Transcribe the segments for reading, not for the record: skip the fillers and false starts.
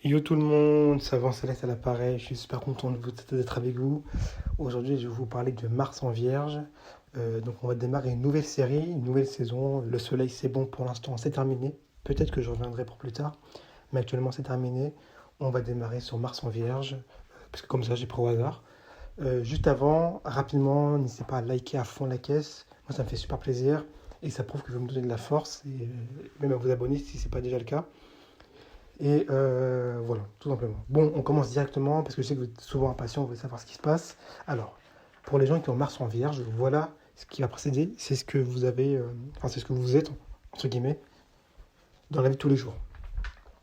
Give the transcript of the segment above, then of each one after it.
Yo tout le monde, ça va Céleste à l'appareil, je suis super content d'être avec vous. Aujourd'hui, je vais vous parler de Mars en Vierge. Donc on va démarrer une nouvelle série, une nouvelle saison. Le soleil c'est bon pour l'instant, c'est terminé. Peut-être que je reviendrai pour plus tard, mais actuellement c'est terminé. On va démarrer sur Mars en Vierge, parce que comme ça j'ai pris au hasard. Juste avant, rapidement, n'hésitez pas à liker à fond la caisse. Moi ça me fait super plaisir et ça prouve que vous me donnez de la force et même à vous abonner si ce n'est pas déjà le cas. Et voilà, tout simplement. Bon, on commence directement parce que je sais que vous êtes souvent impatient, vous voulez savoir ce qui se passe. Alors, pour les gens qui ont Mars en Vierge, voilà ce qui va précéder, c'est ce que vous avez, enfin c'est ce que vous êtes, entre guillemets, dans la vie de tous les jours.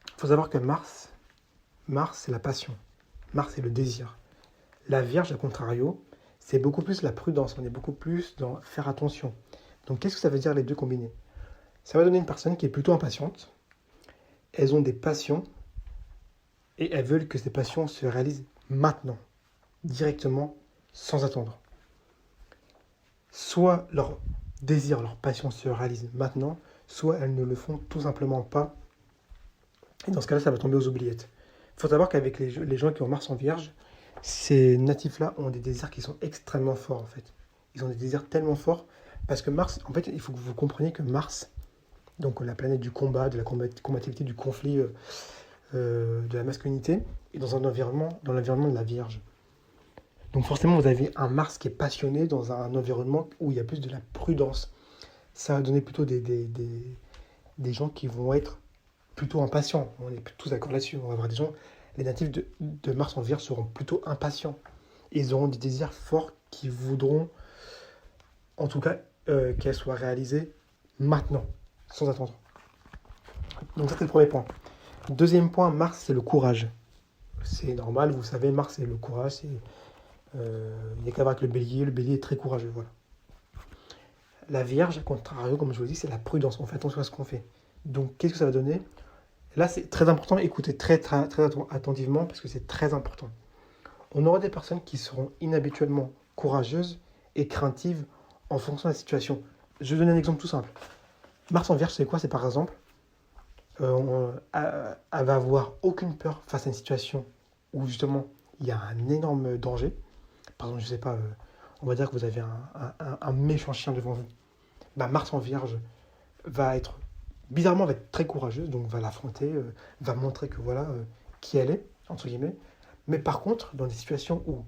Il faut savoir que Mars c'est la passion, Mars c'est le désir. La Vierge, à contrario, c'est beaucoup plus la prudence, on est beaucoup plus dans faire attention. Donc qu'est-ce que ça veut dire les deux combinés? Ça va donner une personne qui est plutôt impatiente, elles ont des passions et elles veulent que ces passions se réalisent maintenant, directement, sans attendre. Soit leur désir, leur passion se réalise maintenant, soit elles ne le font tout simplement pas. Et dans ce cas-là, ça va tomber aux oubliettes. Il faut savoir qu'avec les gens qui ont Mars en Vierge, ces natifs-là ont des désirs qui sont extrêmement forts en fait. Ils ont des désirs tellement forts parce que Mars, en fait, il faut que vous compreniez que Mars, donc la planète du combat, de la combativité, du conflit, de la masculinité, est dans l'environnement de la Vierge. Donc forcément, vous avez un Mars qui est passionné dans un environnement où il y a plus de la prudence. Ça va donner plutôt des gens qui vont être plutôt impatients. On est tous d'accord là-dessus. On va avoir des gens, les natifs de Mars en Vierge seront plutôt impatients. Ils auront des désirs forts qui voudront, en tout cas, qu'elles soient réalisées maintenant, sans attendre. Donc ça, c'est le premier point. Deuxième point, Mars, c'est le courage. C'est normal, vous savez, Mars, c'est le courage. Il n'y a qu'à voir avec le bélier est très courageux. Voilà. La Vierge, à contrario, comme je vous dis, c'est la prudence. On fait attention à ce qu'on fait. Donc, qu'est-ce que ça va donner? Là, c'est très important. Écoutez très attentivement parce que c'est très important. On aura des personnes qui seront inhabituellement courageuses et craintives en fonction de la situation. Je vais donner un exemple tout simple. Mars en Vierge, c'est quoi? C'est par exemple, elle va avoir aucune peur face à une situation où justement il y a un énorme danger. Par exemple, je sais pas, on va dire que vous avez un méchant chien devant vous. Bah, Mars en Vierge va être, bizarrement, va être très courageuse, donc va l'affronter, va montrer que voilà qui elle est, entre guillemets. Mais par contre, dans des situations où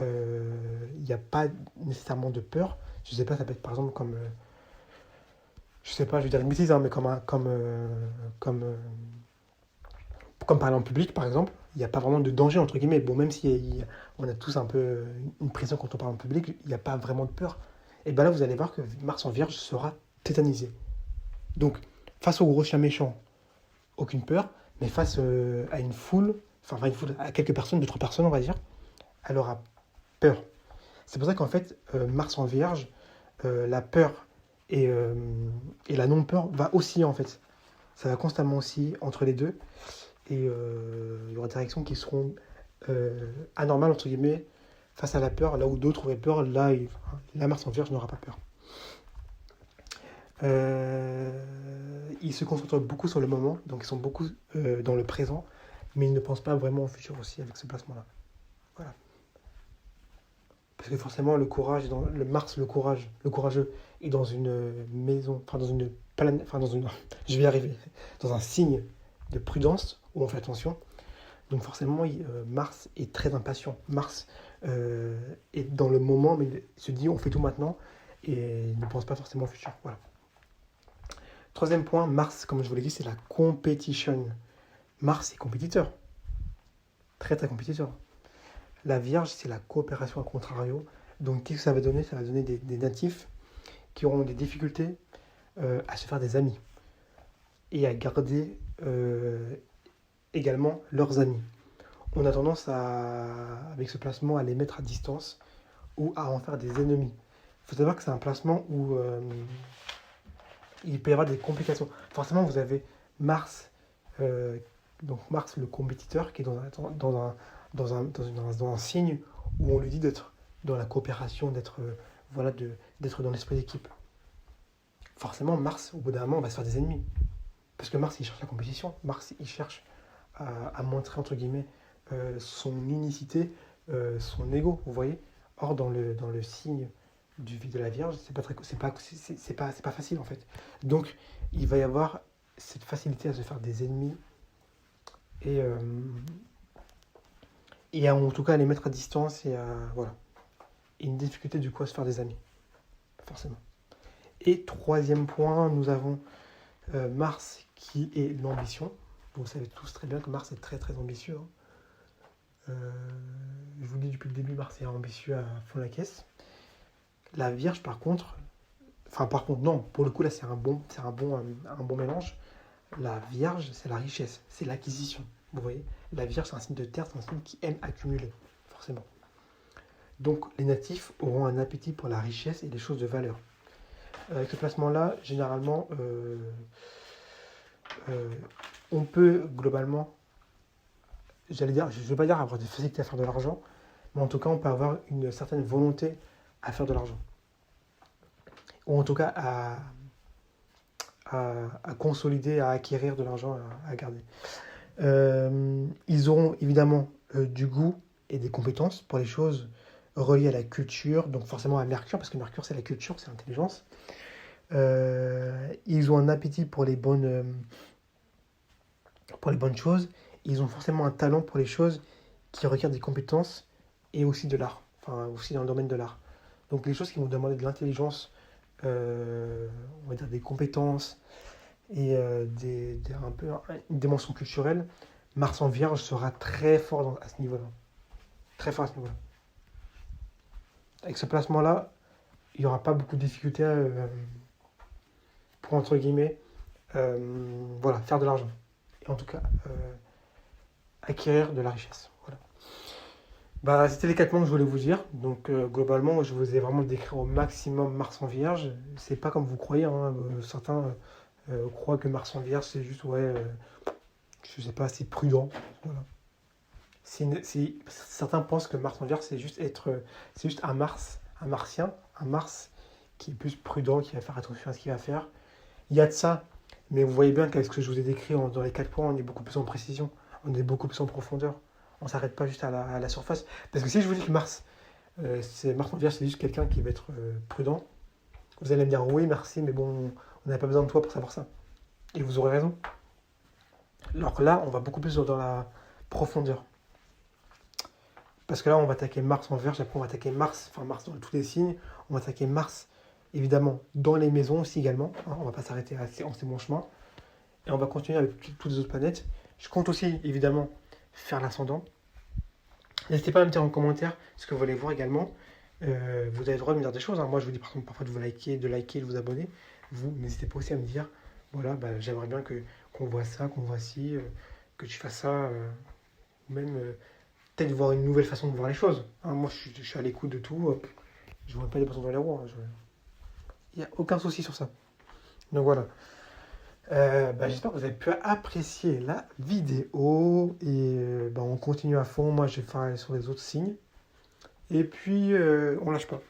il n'y a pas nécessairement de peur, je sais pas, ça peut être par exemple comme, je sais pas, je vais dire une bêtise, hein, mais comme, comme parler en public, par exemple, il n'y a pas vraiment de danger, entre guillemets. Bon, même si on a tous un peu une pression quand on parle en public, il n'y a pas vraiment de peur. Et bien là, vous allez voir que Mars en Vierge sera tétanisé. Donc, face au gros chien méchant, aucune peur, mais face à une foule, enfin, une foule, à quelques personnes, deux, trois personnes, on va dire, elle aura peur. C'est pour ça qu'en fait, Mars en Vierge, la peur et, euh, et la non-peur va osciller, en fait. Ça va constamment osciller entre les deux. Et il y aura des réactions qui seront anormales, entre guillemets, face à la peur, là où d'autres auraient peur, là, la Mars en Vierge n'aura pas peur. Ils se concentrent beaucoup sur le moment, donc ils sont beaucoup dans le présent, mais ils ne pensent pas vraiment au futur aussi avec ce placement-là. Voilà. Parce que forcément, le courage, dans le Mars, le courageux, est dans une maison, enfin dans une planète, enfin dans une, je vais y arriver, dans un signe de prudence où on fait attention. Donc forcément, Mars est très impatient. Mars est dans le moment, mais il se dit on fait tout maintenant et ne pense pas forcément au futur. Voilà. Troisième point, Mars, comme je vous l'ai dit, c'est la competition. Mars est compétiteur, très très compétiteur. La Vierge, c'est la coopération à contrario. Donc qu'est-ce que ça va donner? Ça va donner des natifs qui auront des difficultés à se faire des amis et à garder également leurs amis. On a tendance avec ce placement à les mettre à distance ou à en faire des ennemis. Il faut savoir que c'est un placement où il peut y avoir des complications. Forcément, vous avez Mars, euh, donc Mars le compétiteur, qui est dans un signe où on lui dit d'être dans la coopération, voilà, d'être dans l'esprit d'équipe. Forcément, Mars, au bout d'un moment, va se faire des ennemis. Parce que Mars, il cherche la compétition. Mars, il cherche à montrer, entre guillemets, son unicité, son ego, vous voyez. Or, dans le signe du vie de la Vierge, c'est pas facile, en fait. Donc, il va y avoir cette facilité à se faire des ennemis et, en tout cas à les mettre à distance et voilà. Et une difficulté du coup à se faire des amis, forcément. Et troisième point, nous avons Mars qui est l'ambition. Vous savez tous très bien que Mars est très très ambitieux. Je vous le dis depuis le début, Mars est ambitieux à fond la caisse. La Vierge par contre, non, pour le coup là c'est un bon mélange. La Vierge c'est la richesse, c'est l'acquisition. Vous voyez, la Vierge c'est un signe de terre, c'est un signe qui aime accumuler, forcément. Donc les natifs auront un appétit pour la richesse et les choses de valeur. Avec ce placement-là, généralement, on peut globalement, j'allais dire, je ne veux pas dire avoir des facilités à faire de l'argent, mais en tout cas, on peut avoir une certaine volonté à faire de l'argent. Ou en tout cas, à consolider, à acquérir de l'argent, à garder. Ils auront évidemment du goût et des compétences pour les choses reliées à la culture, donc forcément à Mercure, parce que Mercure c'est la culture, c'est l'intelligence. Ils ont un appétit pour les bonnes choses. Ils ont forcément un talent pour les choses qui requièrent des compétences et aussi de l'art, enfin aussi dans le domaine de l'art. Donc les choses qui vont demander de l'intelligence, on va dire des compétences et un peu une dimension culturelle, Mars en Vierge sera très fort à ce niveau-là. Très fort à ce niveau-là. Avec ce placement-là, il n'y aura pas beaucoup de difficultés pour, entre guillemets, voilà, faire de l'argent. Et en tout cas, acquérir de la richesse. Voilà. Bah, c'était les 4 mots que je voulais vous dire. Donc, globalement, je vous ai vraiment décrit au maximum Mars en Vierge. C'est pas comme vous croyez. Hein. Certains croient que Mars en Vierge, c'est juste, je sais pas, c'est prudent. Voilà. Certains pensent que Mars en Vierge, c'est juste un martien, un Mars qui est plus prudent, qui va faire attention à ce qu'il va faire. Il y a de ça, mais vous voyez bien qu'avec ce que je vous ai décrit dans les 4 points, on est beaucoup plus en précision, on est beaucoup plus en profondeur. On ne s'arrête pas juste à la surface. Parce que si je vous dis que Mars en Vierge, c'est juste quelqu'un qui va être prudent, vous allez me dire oui, merci, mais bon, on n'avait pas besoin de toi pour savoir ça. Et vous aurez raison. Alors que là, on va beaucoup plus dans la profondeur. Parce que là, on va attaquer Mars en Vierge, après on va attaquer Mars dans tous les signes, on va attaquer Mars, évidemment, dans les maisons aussi également. Hein, on ne va pas s'arrêter en ces bons chemins. Et on va continuer avec toutes les autres planètes. Je compte aussi, évidemment, faire l'ascendant. N'hésitez pas à me dire en commentaire ce que vous voulez voir également. Vous avez le droit de me dire des choses. Hein. Moi, je vous dis par exemple parfois de vous liker, de vous abonner. Vous, n'hésitez pas aussi à me dire, voilà, j'aimerais bien qu'on voit ça, qu'on voit ci, que tu fasses ça, ou même peut-être voir une nouvelle façon de voir les choses. Hein, moi, je suis à l'écoute de tout. Je ne vois pas des personnes dans les roues. Hein, il n'y a aucun souci sur ça. Donc voilà. J'espère que vous avez pu apprécier la vidéo. Et on continue à fond. Moi, je vais faire sur les autres signes. Et puis, on lâche pas.